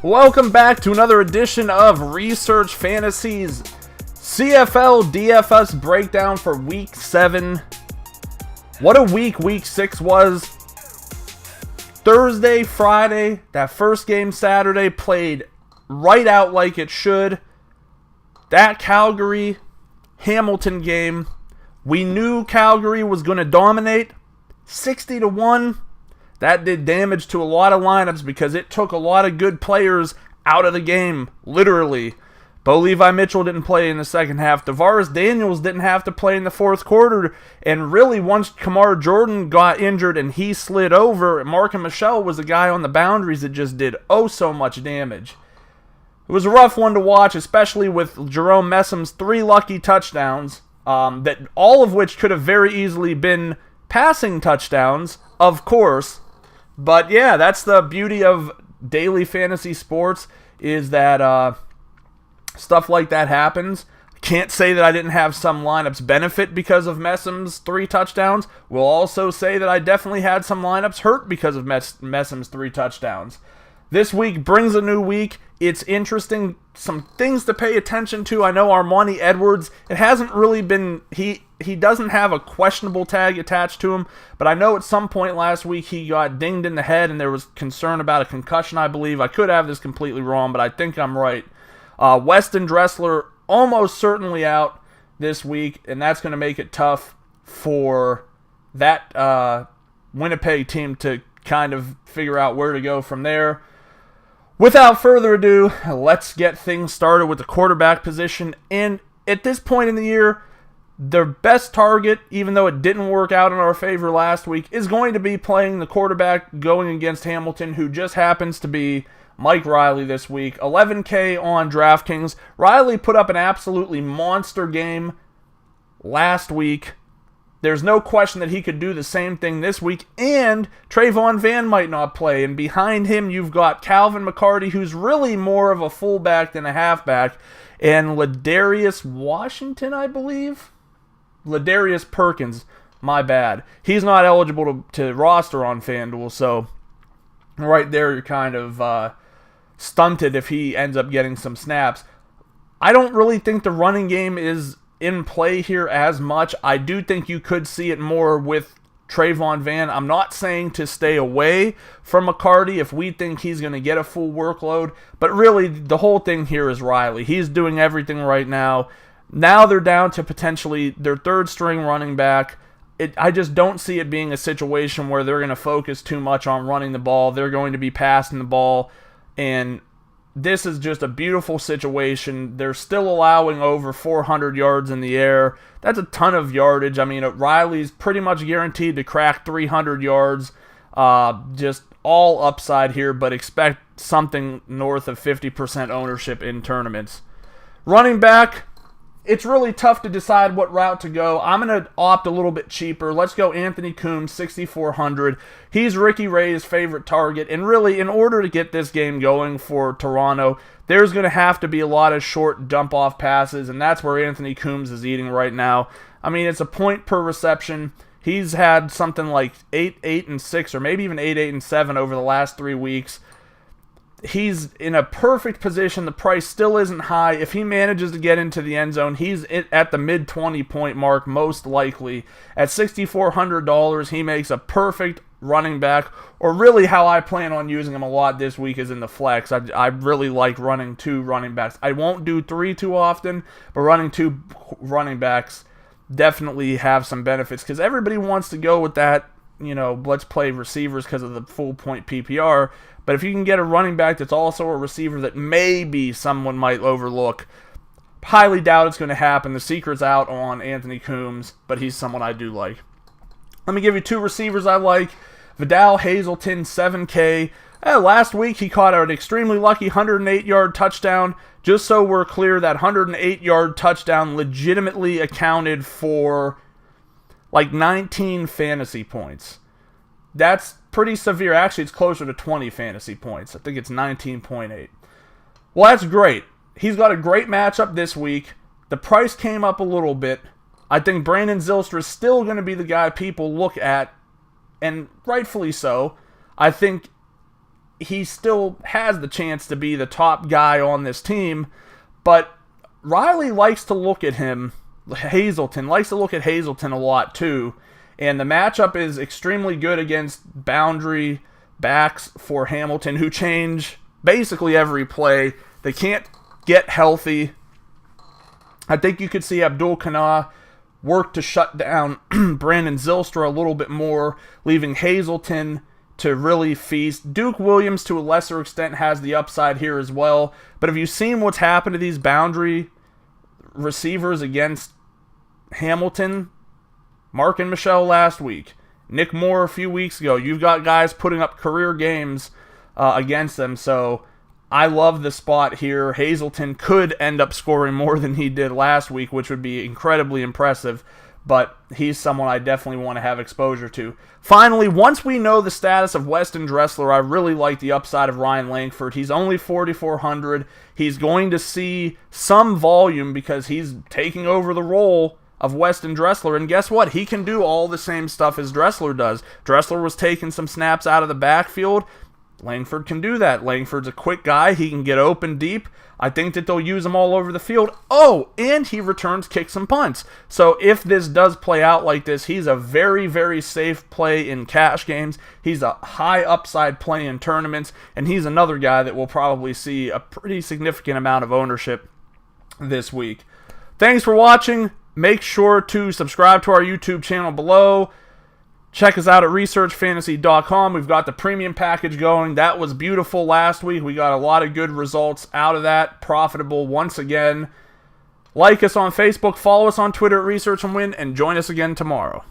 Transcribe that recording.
Welcome back to another edition of Research Fantasies CFL DFS breakdown for Week 7. What a week 6 was. Thursday, Friday, that first game Saturday played right out like it should. That Calgary-Hamilton game, we knew Calgary was going to dominate. 60-1. That did damage to a lot of lineups because it took a lot of good players out of the game, literally. Bo Levi Mitchell didn't play in the second half. Tavares Daniels didn't have to play in the fourth quarter. And really, once Kamar Jordan got injured and he slid over, Markin Michel was the guy on the boundaries that just did so much damage. It was a rough one to watch, especially with Jerome Messham's 3 lucky touchdowns, that all of which could have very easily been passing touchdowns, of course. But yeah, that's the beauty of daily fantasy sports, is that stuff like that happens. Can't say that I didn't have some lineups benefit because of Messham's 3 touchdowns. Will also say that I definitely had some lineups hurt because of Messham's 3 touchdowns. This week brings a new week. It's interesting. Some things to pay attention to. I know Armani Edwards, it hasn't really been... He doesn't have a questionable tag attached to him, but I know at some point last week he got dinged in the head and there was concern about a concussion, I believe. I could have this completely wrong, but I think I'm right. Weston Dressler almost certainly out this week, and that's going to make it tough for that Winnipeg team to kind of figure out where to go from there. Without further ado, let's get things started with the quarterback position. And at this point in the year, their best target, even though it didn't work out in our favor last week, is going to be playing the quarterback going against Hamilton, who just happens to be Mike Reilly this week. 11K on DraftKings. Reilly put up an absolutely monster game last week. There's no question that he could do the same thing this week, and Trayvon Van might not play. And behind him, you've got Calvin McCarty, who's really more of a fullback than a halfback, and Ladarius Washington, I believe? Ladarius Perkins, my bad. He's not eligible to roster on FanDuel, so right there you're kind of stunted if he ends up getting some snaps. I don't really think the running game is in play here as much. I do think you could see it more with Trayvon Van. I'm not saying to stay away from McCarty if we think he's going to get a full workload, but really the whole thing here is Reilly. He's doing everything right now. Now they're down to potentially their third string running back. I just don't see it being a situation where they're going to focus too much on running the ball. They're going to be passing the ball, and this is just a beautiful situation. They're still allowing over 400 yards in the air. That's a ton of yardage. I mean, Riley's pretty much guaranteed to crack 300 yards. Just all upside here, but expect something north of 50% ownership in tournaments. Running back, it's really tough to decide what route to go. I'm going to opt a little bit cheaper. Let's go Anthony Coombs, 6,400. He's Ricky Ray's favorite target. And really, in order to get this game going for Toronto, there's going to have to be a lot of short dump-off passes, and that's where Anthony Coombs is eating right now. I mean, it's a point per reception. He's had something like 8, 8, and 6, or maybe even 8, 8, and 7 over the last 3 weeks. He's in a perfect position. The price still isn't high. If he manages to get into the end zone, he's at the mid-20 point mark, most likely. At $6,400, he makes a perfect running back, or really how I plan on using him a lot this week is in the flex. I really like running 2 running backs. I won't do 3 too often, but running 2 running backs definitely have some benefits, because everybody wants to go with that, let's play receivers because of the full point PPR. But if you can get a running back that's also a receiver that maybe someone might overlook, highly doubt it's going to happen. The secret's out on Anthony Coombs, but he's someone I do like. Let me give you 2 receivers I like. Vidal, Hazelton, 7K. Last week he caught an extremely lucky 108-yard touchdown. Just so we're clear, that 108-yard touchdown legitimately accounted for like 19 fantasy points. That's pretty severe. Actually, it's closer to 20 fantasy points. I think it's 19.8. Well, that's great. He's got a great matchup this week. The price came up a little bit. I think Brandon Zylstra is still going to be the guy people look at, and rightfully so. I think he still has the chance to be the top guy on this team, but Reilly likes to look at him, Hazelton likes to look at Hazelton a lot too, and the matchup is extremely good against boundary backs for Hamilton who change basically every play. They can't get healthy. I think you could see Abdul Kana work to shut down Brandon Zylstra a little bit more, leaving Hazelton to really feast. Duke Williams, to a lesser extent, has the upside here as well. But have you seen what's happened to these boundary receivers against Hamilton? Mark and Michelle last week. Nick Moore a few weeks ago. You've got guys putting up career games against them. So I love the spot here. Hazelton could end up scoring more than he did last week, which would be incredibly impressive. But he's someone I definitely want to have exposure to. Finally, once we know the status of Weston Dressler, I really like the upside of Ryan Lankford. He's only 4,400. He's going to see some volume because he's taking over the role of Weston Dressler. And guess what? He can do all the same stuff as Dressler does. Dressler was taking some snaps out of the backfield. Lankford can do that. Lankford's a quick guy. He can get open deep. I think that they'll use him all over the field. Oh, and he returns kicks and punts. So if this does play out like this, he's a very, very safe play in cash games. He's a high upside play in tournaments, and he's another guy that will probably see a pretty significant amount of ownership this week. Thanks for watching. Make sure to subscribe to our YouTube channel below. Check us out at researchfantasy.com. We've got the premium package going. That was beautiful last week. We got a lot of good results out of that. Profitable once again. Like us on Facebook. Follow us on Twitter at Research and Win. And join us again tomorrow.